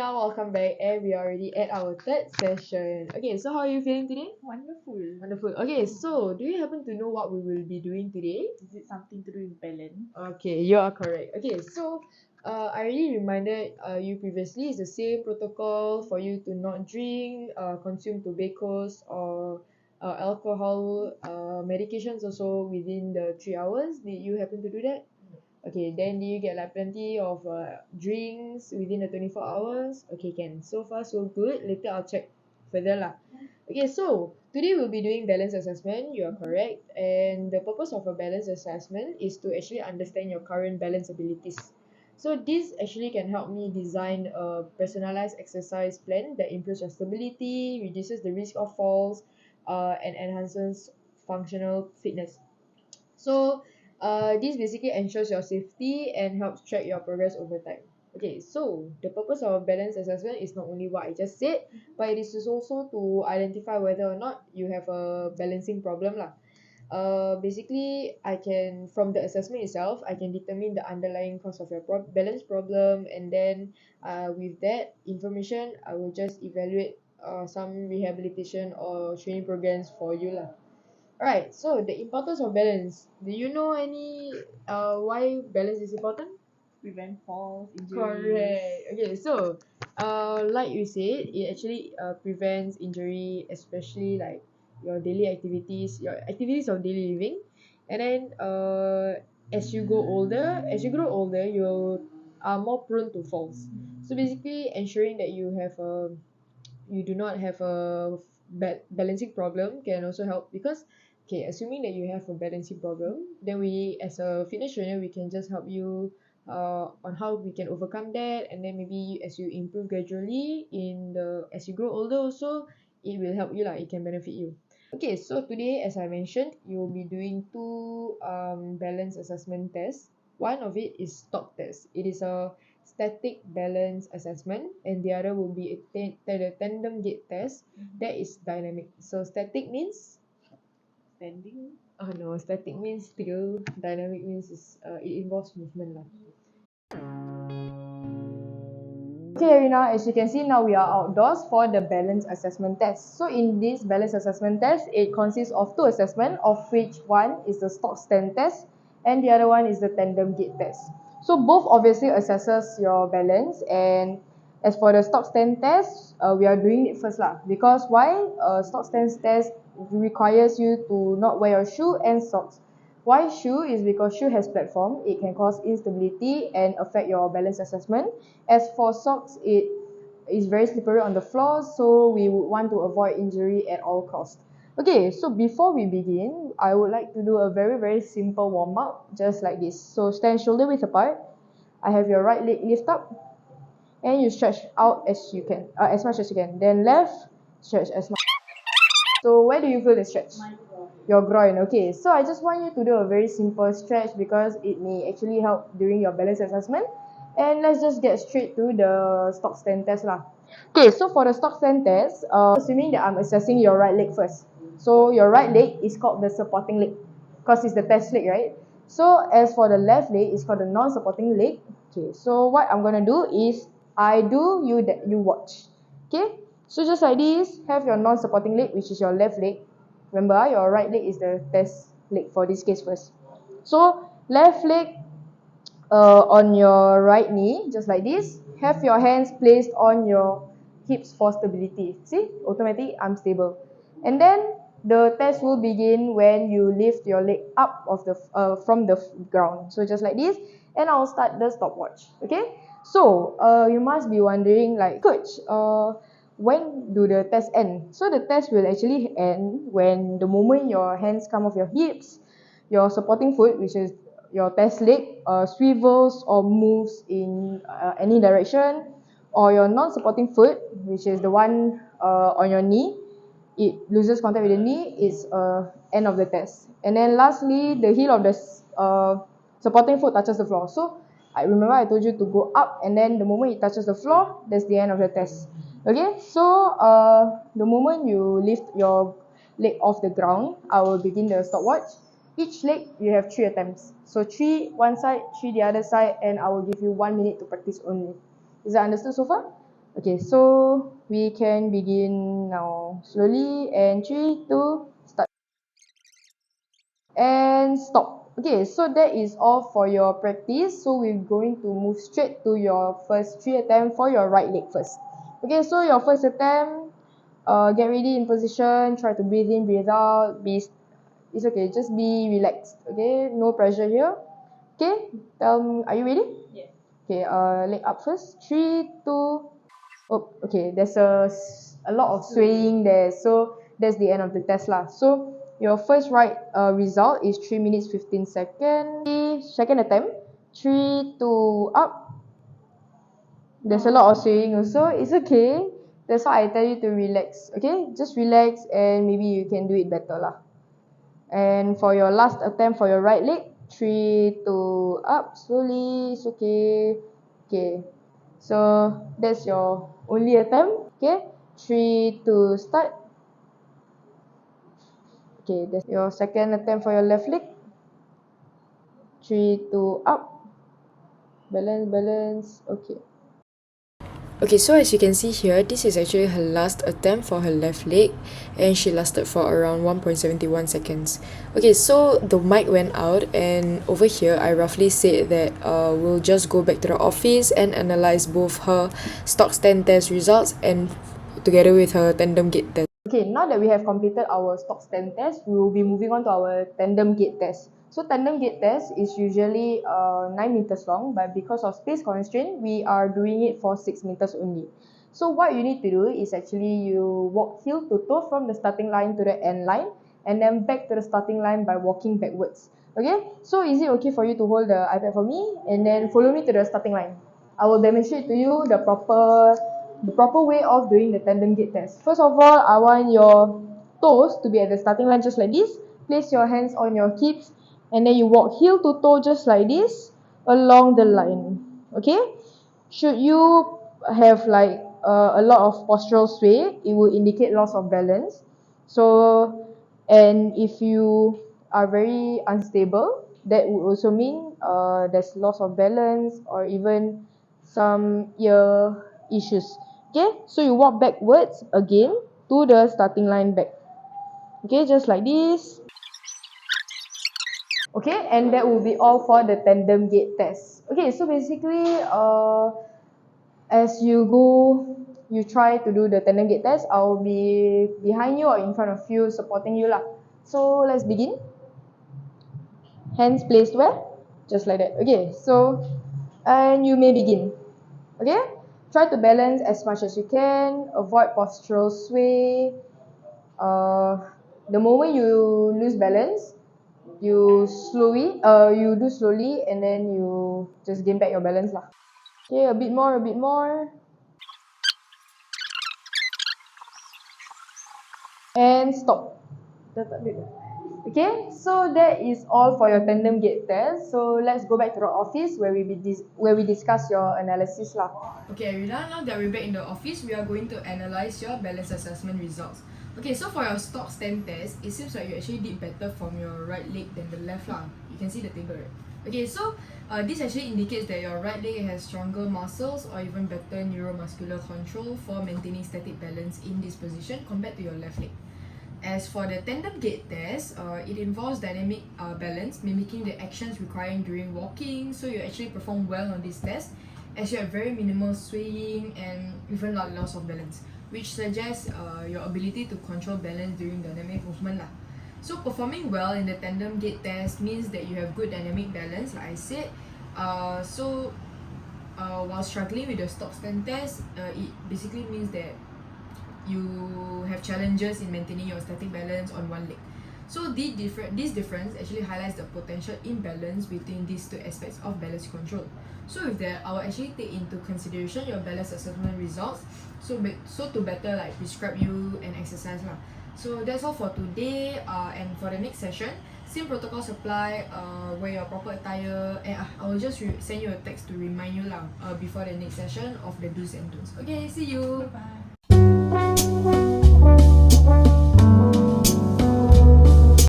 Rina, welcome back, and we are already at our third session. Okay, so how are you feeling today? Wonderful. Wonderful. Okay, so do you happen to know what we will be doing today? Is it something to do with balance? Okay, you are correct. Okay, so I already reminded you previously, it's the same protocol for you to not drink, consume tobaccos or alcohol, medications also within the 3 hours. Did you happen to do that? Okay, then do you get like plenty of drinks within the 24 hours? Okay, can. So far, so good. Later, I'll check further lah. Okay, so today we'll be doing balance assessment. You are correct. And the purpose of a balance assessment is to actually understand your current balance abilities. So this actually can help me design a personalized exercise plan that improves your stability, reduces the risk of falls, and enhances functional fitness. So this basically ensures your safety and helps track your progress over time. Okay, so the purpose of balance assessment is not only what I just said, but it is also to identify whether or not you have a balancing problem lah. Basically, I can from the assessment itself, I can determine the underlying cause of your balance problem, and then with that information, I will just evaluate some rehabilitation or training programs for you lah. Alright, so the importance of balance. Do you know any why balance is important? Prevent falls, injuries. Correct. Okay, so like you said, it actually prevents injury, especially like your daily activities, your activities of daily living. And then as you grow older, you are more prone to falls. So basically ensuring that you do not have a balancing problem can also help because okay, assuming that you have a balancing problem, then we as a fitness trainer we can just help you on how we can overcome that, and then maybe as you improve gradually in the as you grow older also, it will help you lah, it can benefit you. Okay, so today as I mentioned, you will be doing two balance assessment tests. One of it is stock test. It is a static balance assessment, and the other will be a tandem gait test that is dynamic. So static means Standing. oh no, static means still, dynamic means it involves movement lah. Okay, Arina, as you can see now we are outdoors for the balance assessment test. So in this balance assessment test, it consists of two assessments, of which one is the stock stand test and the other one is the tandem gait test. So both obviously assesses your balance, and as for the stock stand test, we are doing it first lah. Because why? Stock stand test requires you to not wear your shoe and socks. Why shoe is because shoe has platform, it can cause instability and affect your balance assessment. As for socks, it is very slippery on the floor, so we would want to avoid injury at all costs. Okay, so before we begin, I would like to do a very simple warm up, just like this. So stand shoulder width apart. I have your right leg lift up, and you stretch out as you can, as much as you can. Then left, stretch as much. So where do you feel the stretch? My groin. Your groin. Okay, so I just want you to do a very simple stretch because it may actually help during your balance assessment. And let's just get straight to the stock stand test lah. Okay, so for the stock stand test, assuming that I'm assessing your right leg first. So your right leg is called the supporting leg because it's the test leg, right? So as for the left leg, it's called the non-supporting leg. Okay, so what I'm gonna do is I do, you watch. Okay, so just like this, have your non-supporting leg, which is your left leg. Remember, your right leg is the test leg for this case first. So left leg on your right knee, just like this. Have your hands placed on your hips for stability. See, automatically I'm stable. And then the test will begin when you lift your leg up of the from the ground. So just like this, and I'll start the stopwatch. Okay. So you must be wondering, like, coach, when do the test end? So the test will actually end when the moment your hands come off your hips, your supporting foot, which is your test leg, swivels or moves in any direction, or your non-supporting foot, which is the one on your knee, it loses contact with the knee, it's end of the test. And then lastly, the heel of the supporting foot touches the floor. So I remember I told you to go up, and then the moment it touches the floor, that's the end of the test. Okay, so the moment you lift your leg off the ground, I will begin the stopwatch. Each leg you have 3 attempts. So 3 one side, 3 the other side, and I will give you 1 minute to practice only. Is that understood so far? Okay, so we can begin now slowly, and 3, 2, start. And stop. Okay, so that is all for your practice. So we're going to move straight to your first 3 attempt for your right leg first. Okay, so your first attempt, get ready in position, try to breathe in, breathe out, it's okay, just be relaxed. Okay, no pressure here. Okay, are you ready? Yes. Okay, leg up first. 3, 2, oh, okay, there's a lot of swaying there, so that's the end of the test lah. So your first right result is 3 minutes 15 seconds. Second attempt, 3, 2, up. There's a lot of swaying also. It's okay. That's why I tell you to relax. Okay, just relax and maybe you can do it better lah. And for your last attempt for your right leg, 3, 2, up slowly. It's okay. Okay. So that's your only attempt. Okay. 3, 2, start. Okay, that's your second attempt for your left leg. 3, 2, up. Balance, balance. Okay. Okay, so as you can see here, this is actually her last attempt for her left leg, and she lasted for around 1.71 seconds. Okay, so the mic went out, and over here I roughly said that we'll just go back to the office and analyze both her stock stand test results and together with her tandem gait test. Okay, now that we have completed our stock stand test, we will be moving on to our tandem gait test. So tandem gait test is usually 9 meters long, but because of space constraint, we are doing it for 6 meters only. So what you need to do is actually you walk heel to toe from the starting line to the end line, and then back to the starting line by walking backwards. Okay, so is it okay for you to hold the iPad for me and then follow me to the starting line? I will demonstrate to you the proper way of doing the tandem gait test. First of all, I want your toes to be at the starting line just like this. Place your hands on your hips and then you walk heel to toe just like this along the line. Okay? Should you have like a lot of postural sway, it will indicate loss of balance. So, and if you are very unstable, that would also mean there's loss of balance or even some ear issues. Okay, so you walk backwards again to the starting line back. Okay, just like this. Okay, and that will be all for the tandem gait test. Okay, so basically, as you go, you try to do the tandem gait test, I'll be behind you or in front of you, supporting you lah. So let's begin. Hands placed where? Just like that. Okay, so, and you may begin. Okay, try to balance as much as you can, avoid postural sway. The moment you lose balance, you do slowly and then you just gain back your balance lah. Okay, a bit more, a bit more. And stop. Okay, so that is all for your tandem gait test. So let's go back to the office where we discuss your analysis lah. Okay, Arina, now that we're back in the office, we are going to analyze your balance assessment results. Okay, so for your stock stand test, it seems like you actually did better from your right leg than the left lah. You can see the table, right? Okay, so this actually indicates that your right leg has stronger muscles or even better neuromuscular control for maintaining static balance in this position compared to your left leg. As for the tandem gait test, it involves dynamic balance, mimicking the actions required during walking. So you actually perform well on this test, as you have very minimal swaying and even not loss of balance, which suggests your ability to control balance during dynamic movement lah. So performing well in the tandem gait test means that you have good dynamic balance, like I said. While struggling with the stock stand test, it basically means that you have challenges in maintaining your static balance on one leg. So this difference actually highlights the potential imbalance between these two aspects of balance control. So with that, I will actually take into consideration your balance assessment results, so to better like prescribe you an exercise lah. So that's all for today, and for the next session, same protocols apply. Wear your proper attire, and I will just send you a text to remind you lah before the next session of the do's and don'ts. Okay, see you. Bye.